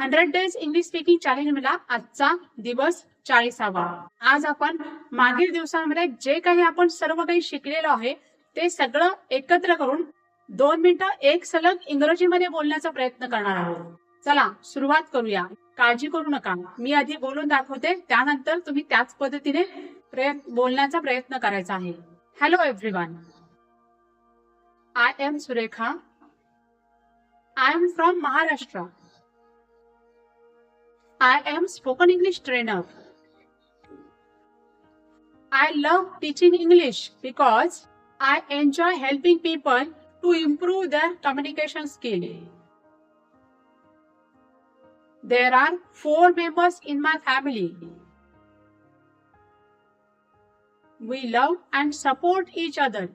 100 days English speaking challenge मला आजचा दिवस 40वा। आज आपण मागील दिवसांमध्ये जे काही आपण सर्व काही शिकलेलो आहे ते सगळं एकत्र करून 2 मिनिटं एक सलग इंग्रजीमध्ये बोलण्याचा प्रयत्न करणार आहोत। चला सुरुवात करूया। काळजी करू नका, मी आधी बोलून दाखवते, त्यानंतर तुम्ही त्याच पद्धतीने बोलण्याचा प्रयत्न करायचा आहे। Hello everyone, I am Surekha. I am from Maharashtra. I am spoken English trainer. I love teaching English because I enjoy helping people to improve their communication skill. There are 4 members in my family. We love and support each other.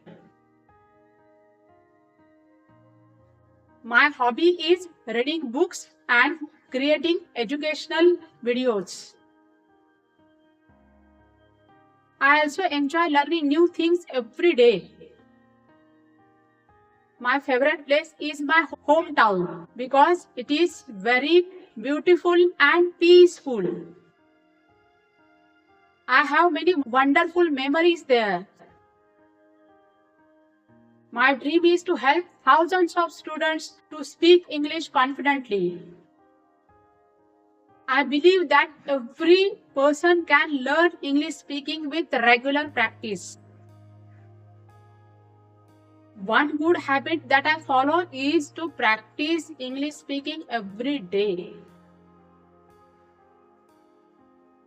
My hobby is reading books and creating educational videos. I also enjoy learning new things every day. My favorite place is my hometown because it is very beautiful and peaceful. I have many wonderful memories there. My dream is to help thousands of students to speak English confidently. I believe that every person can learn English speaking with regular practice. One good habit that I follow is to practice English speaking every day.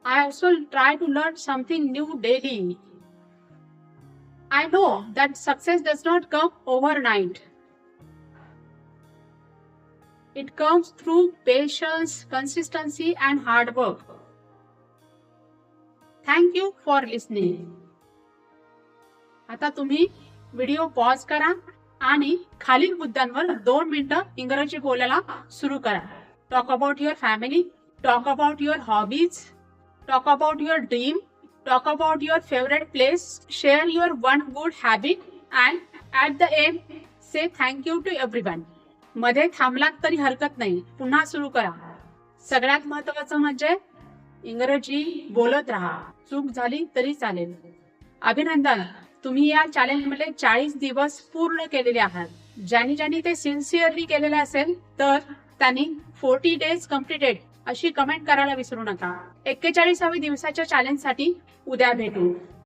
I also try to learn something new daily. I know that success does not come overnight. It comes through patience, consistency, and hard work. Thank you for listening. आता तुम्ही video pause करा आणि खालील मुद्द्यांवर 2 मिनिटं इंग्रजी बोलायला सुरू करा। Talk about your family, talk about your hobbies, talk about your dream, talk about your favourite place, share your one good habit and at the end से थँक यू टू एव्हरीवन। मध्ये थांबलात तरी हरकत नाही, पुन्हा सुरू करा। सगळ्यात महत्त्वाचं म्हणजे इंग्रजी बोलत राहा, चूक झाली तरी चालेल। अभिनंदन, तुम्ही या चॅलेंजमध्ये 40 दिवस पूर्ण केलेले आहात। ज्यांनी ते सिन्सिअरली केलेले असेल तर त्यांनी 40 डेज कम्प्लीटेड अशी कमेंट करायला विसरू नका। 41व्या दिवसाच्या चॅलेंजसाठी उद्या भेटू।